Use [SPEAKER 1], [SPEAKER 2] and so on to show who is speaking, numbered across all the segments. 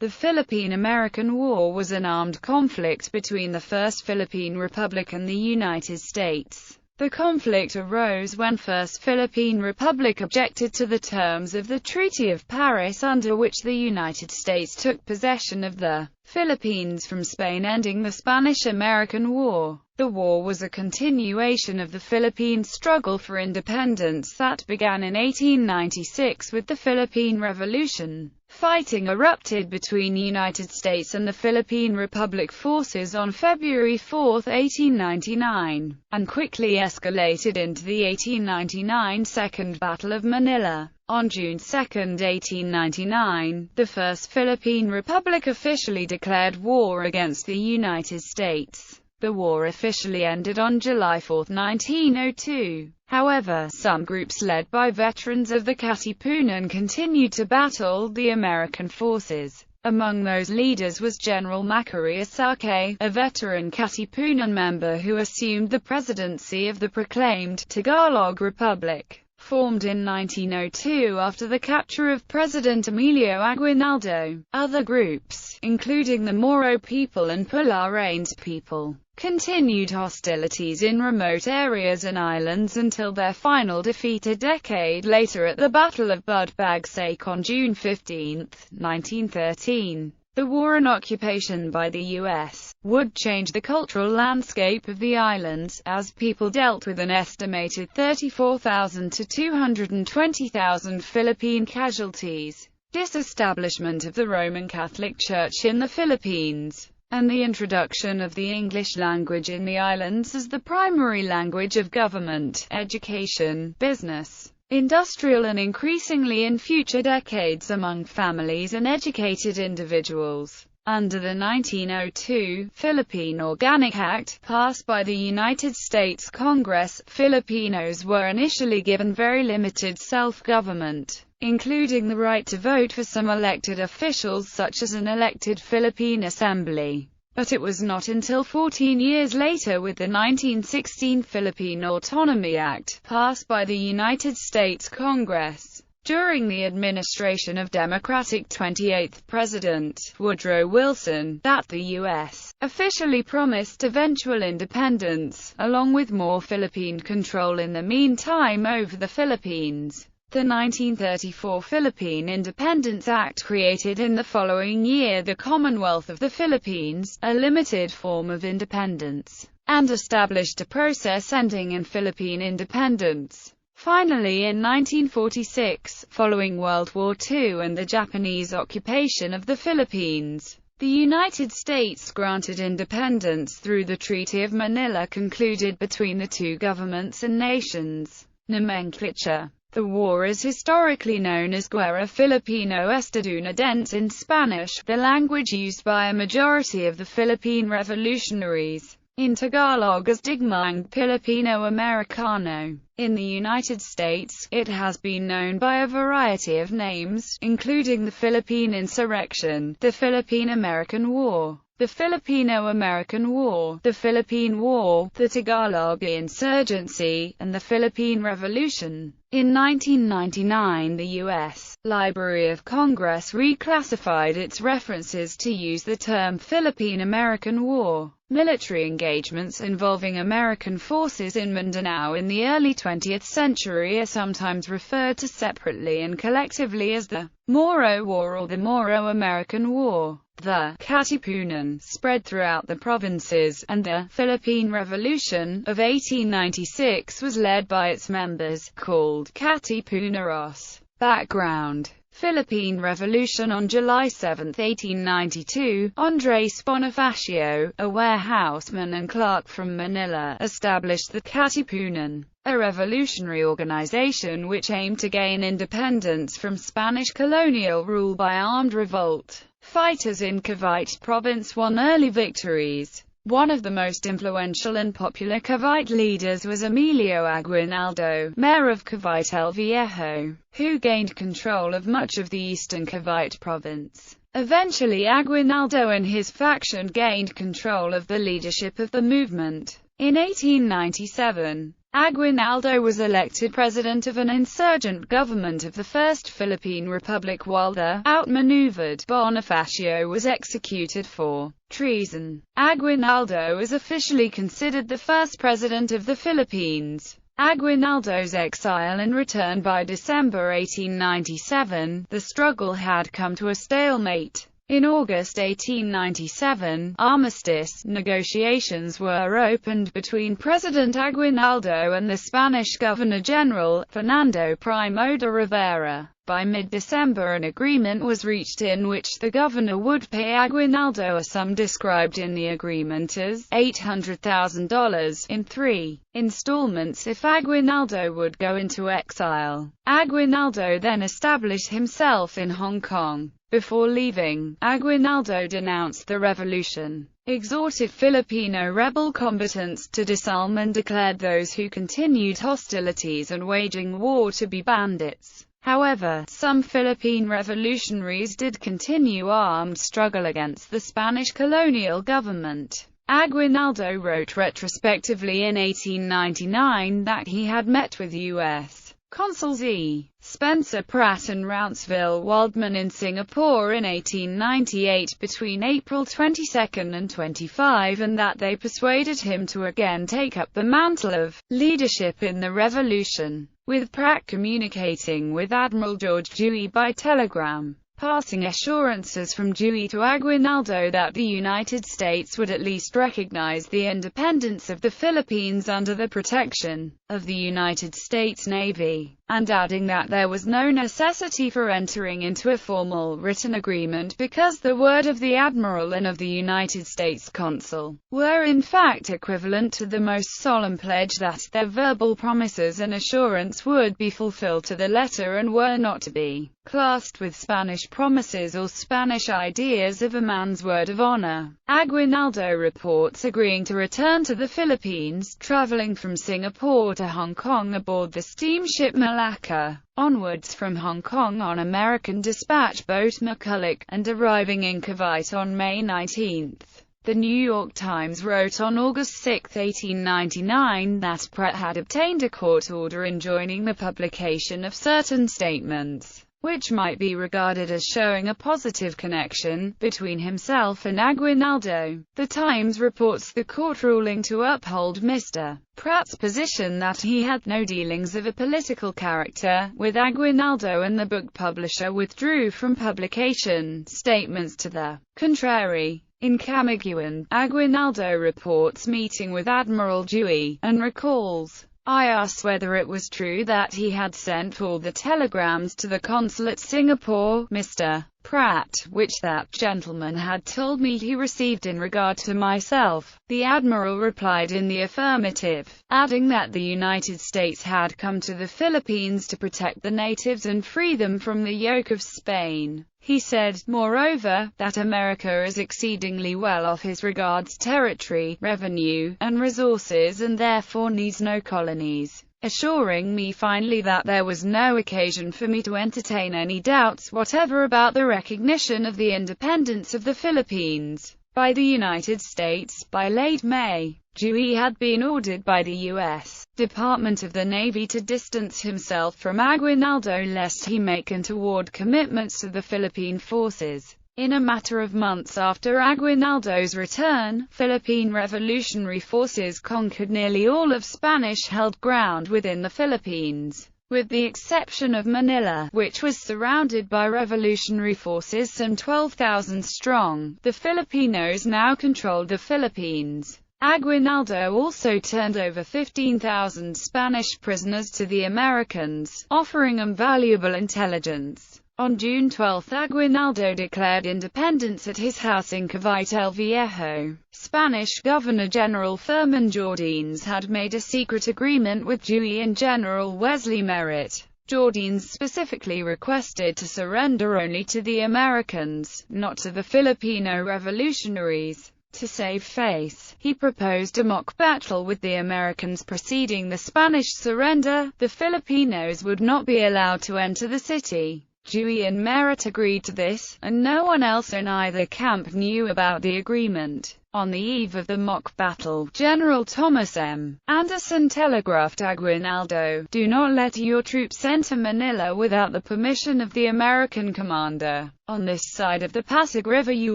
[SPEAKER 1] The Philippine-American War was an armed conflict between the First Philippine Republic and the United States. The conflict arose when First Philippine Republic objected to the terms of the Treaty of Paris, under which the United States took possession of the Philippines from Spain, ending the Spanish-American War. The war was a continuation of the Philippine struggle for independence that began in 1896 with the Philippine Revolution. Fighting erupted between the United States and the Philippine Republic forces on February 4, 1899, and quickly escalated into the 1899 Second Battle of Manila. On June 2, 1899, the First Philippine Republic officially declared war against the United States. The war officially ended on July 4, 1902. However, some groups led by veterans of the Katipunan continued to battle the American forces. Among those leaders was General Macari Asake, a veteran Katipunan member who assumed the presidency of the proclaimed Tagalog Republic, formed in 1902 after the capture of President Emilio Aguinaldo. Other groups, including the Moro people and Pularanes people, continued hostilities in remote areas and islands until their final defeat a decade later at the Battle of Budbagsak on June 15, 1913. The war and occupation by the U.S. would change the cultural landscape of the islands, as people dealt with an estimated 34,000 to 220,000 Philippine casualties, disestablishment of the Roman Catholic Church in the Philippines, and the introduction of the English language in the islands as the primary language of government, education, business, industrial and increasingly in future decades among families and educated individuals. Under the 1902 Philippine Organic Act, passed by the United States Congress, Filipinos were initially given very limited self-government, including the right to vote for some elected officials such as an elected Philippine Assembly. But it was not until 14 years later, with the 1916 Philippine Autonomy Act, passed by the United States Congress, during the administration of Democratic 28th President Woodrow Wilson, that the U.S. officially promised eventual independence, along with more Philippine control in the meantime over the Philippines. The 1934 Philippine Independence Act created in the following year the Commonwealth of the Philippines, a limited form of independence, and established a process ending in Philippine independence. Finally, in 1946, following World War II and the Japanese occupation of the Philippines, the United States granted independence through the Treaty of Manila concluded between the two governments and nations. Nomenclature. The war is historically known as Guerra Filipino-Estadounidense in Spanish, the language used by a majority of the Philippine revolutionaries. In Tagalog as Digmaang Pilipino-Americano. In the United States, it has been known by a variety of names, including the Philippine Insurrection, the Philippine-American War, the Filipino-American War, the Philippine War, the Tagalog Insurgency, and the Philippine Revolution. In 1999, the U.S. Library of Congress reclassified its references to use the term Philippine-American War. Military engagements involving American forces in Mindanao in the early 20th century are sometimes referred to separately and collectively as the Moro War or the Moro-American War. The Katipunan spread throughout the provinces, and the Philippine Revolution of 1896 was led by its members, called Katipuneros. Background: Philippine Revolution. On July 7, 1892, Andres Bonifacio, a warehouseman and clerk from Manila, established the Katipunan, a revolutionary organization which aimed to gain independence from Spanish colonial rule by armed revolt. Fighters in Cavite province won early victories. One of the most influential and popular Cavite leaders was Emilio Aguinaldo, mayor of Cavite El Viejo, who gained control of much of the eastern Cavite province. Eventually Aguinaldo and his faction gained control of the leadership of the movement. In 1897, Aguinaldo was elected president of an insurgent government of the First Philippine Republic while the outmaneuvered Bonifacio was executed for treason. Aguinaldo is officially considered the first president of the Philippines. Aguinaldo's exile and return by December 1897, the struggle had come to a stalemate. In August 1897, armistice negotiations were opened between President Aguinaldo and the Spanish Governor-General, Fernando Primo de Rivera. By mid-December an agreement was reached in which the governor would pay Aguinaldo a sum described in the agreement as $800,000 in 3 installments if Aguinaldo would go into exile. Aguinaldo then established himself in Hong Kong. Before leaving, Aguinaldo denounced the revolution, exhorted Filipino rebel combatants to disarm and declared those who continued hostilities and waging war to be bandits. However, some Philippine revolutionaries did continue armed struggle against the Spanish colonial government. Aguinaldo wrote retrospectively in 1899 that he had met with U.S. Consuls E. Spencer Pratt and Rounceville Waldman in Singapore in 1898 between April 22 and 25, and that they persuaded him to again take up the mantle of leadership in the revolution, with Pratt communicating with Admiral George Dewey by telegram, passing assurances from Dewey to Aguinaldo that the United States would at least recognize the independence of the Philippines under the protection of the United States Navy, and adding that there was no necessity for entering into a formal written agreement because the word of the Admiral and of the United States Consul were in fact equivalent to the most solemn pledge that their verbal promises and assurance would be fulfilled to the letter and were not to be classed with Spanish promises or Spanish ideas of a man's word of honor. Aguinaldo reports agreeing to return to the Philippines, traveling from Singapore to Hong Kong aboard the steamship Malacca, onwards from Hong Kong on American dispatch boat McCulloch, and arriving in Cavite on May 19. The New York Times wrote on August 6, 1899, that Pratt had obtained a court order enjoining the publication of certain statements, which might be regarded as showing a positive connection between himself and Aguinaldo. The Times reports the court ruling to uphold Mr. Pratt's position that he had no dealings of a political character with Aguinaldo, and the book publisher withdrew from publication statements to the contrary. In Camiguin, Aguinaldo reports meeting with Admiral Dewey, and recalls, "I asked whether it was true that he had sent all the telegrams to the consul at Singapore, Mr. Pratt, which that gentleman had told me he received in regard to myself." The Admiral replied in the affirmative, adding that the United States had come to the Philippines to protect the natives and free them from the yoke of Spain. He said, moreover, that America is exceedingly well off as regards territory, revenue, and resources, and therefore needs no colonies, assuring me finally that there was no occasion for me to entertain any doubts whatever about the recognition of the independence of the Philippines by the United States. By late May, Dewey had been ordered by the U.S. Department of the Navy to distance himself from Aguinaldo lest he make untoward commitments to the Philippine forces. In a matter of months after Aguinaldo's return, Philippine revolutionary forces conquered nearly all of Spanish-held ground within the Philippines, with the exception of Manila, which was surrounded by revolutionary forces some 12,000 strong. The Filipinos now controlled the Philippines. Aguinaldo also turned over 15,000 Spanish prisoners to the Americans, offering them valuable intelligence. On June 12, Aguinaldo declared independence at his house in Cavite El Viejo. Spanish Governor-General Fermin Jordines had made a secret agreement with Dewey and General Wesley Merritt. Jordines specifically requested to surrender only to the Americans, not to the Filipino revolutionaries. To save face, he proposed a mock battle with the Americans preceding the Spanish surrender. The Filipinos would not be allowed to enter the city. Dewey and Merritt agreed to this, and no one else in either camp knew about the agreement. On the eve of the mock battle, General Thomas M. Anderson telegraphed Aguinaldo, "Do not let your troops enter Manila without the permission of the American commander. On this side of the Pasig River you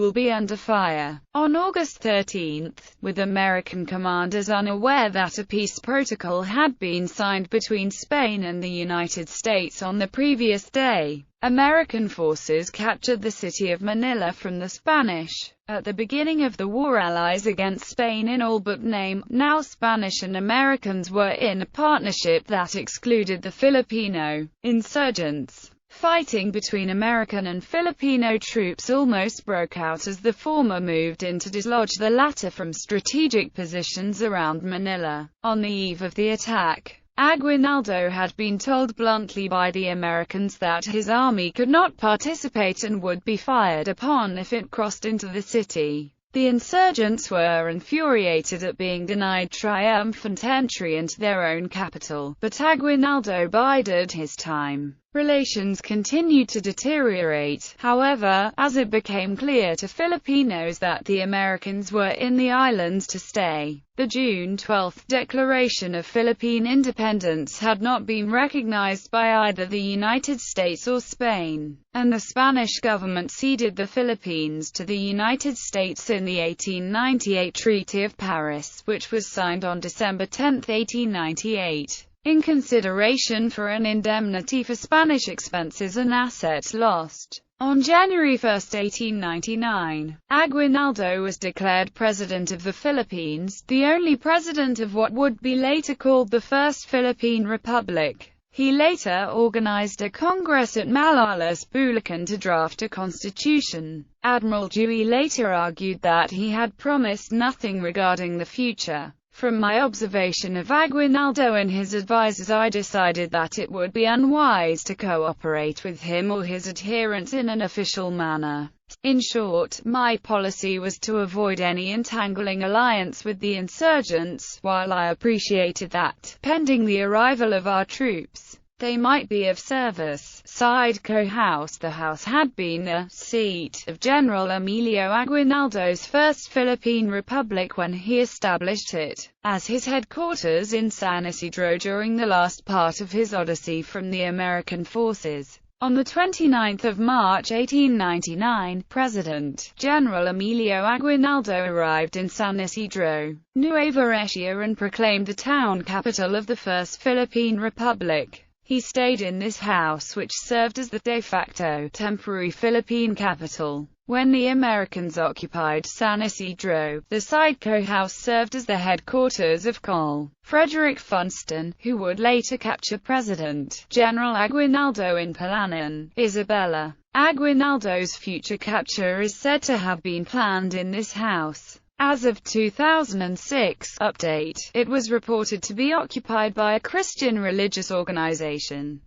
[SPEAKER 1] will be under fire." On August 13, with American commanders unaware that a peace protocol had been signed between Spain and the United States on the previous day, American forces captured the city of Manila from the Spanish. At the beginning of the war, allies against Spain in all but name, now Spanish and Americans, were in a partnership that excluded the Filipino insurgents. Fighting between American and Filipino troops almost broke out as the former moved in to dislodge the latter from strategic positions around Manila. On the eve of the attack, Aguinaldo had been told bluntly by the Americans that his army could not participate and would be fired upon if it crossed into the city. The insurgents were infuriated at being denied triumphant entry into their own capital, but Aguinaldo bided his time. Relations continued to deteriorate, however, as it became clear to Filipinos that the Americans were in the islands to stay. The June 12 Declaration of Philippine Independence had not been recognized by either the United States or Spain, and the Spanish government ceded the Philippines to the United States in the 1898 Treaty of Paris, which was signed on December 10, 1898. In consideration for an indemnity for Spanish expenses and assets lost. On January 1, 1899, Aguinaldo was declared President of the Philippines, the only president of what would be later called the First Philippine Republic. He later organized a congress at Malolos, Bulacan to draft a constitution. Admiral Dewey later argued that he had promised nothing regarding the future. From my observation of Aguinaldo and his advisers, I decided that it would be unwise to cooperate with him or his adherents in an official manner. In short, my policy was to avoid any entangling alliance with the insurgents, while I appreciated that, pending the arrival of our troops, they might be of service. Sideco House. The house had been the seat of General Emilio Aguinaldo's First Philippine Republic when he established it as his headquarters in San Isidro during the last part of his odyssey from the American forces. On 29 March 1899, President General Emilio Aguinaldo arrived in San Isidro, Nueva Ecija, and proclaimed the town capital of the First Philippine Republic. He stayed in this house, which served as the de facto temporary Philippine capital. When the Americans occupied San Isidro, the Sideco House served as the headquarters of Col. Frederick Funston, who would later capture President General Aguinaldo in Palanan, Isabela. Aguinaldo's future capture is said to have been planned in this house. As of 2006 update, it was reported to be occupied by a Christian religious organization.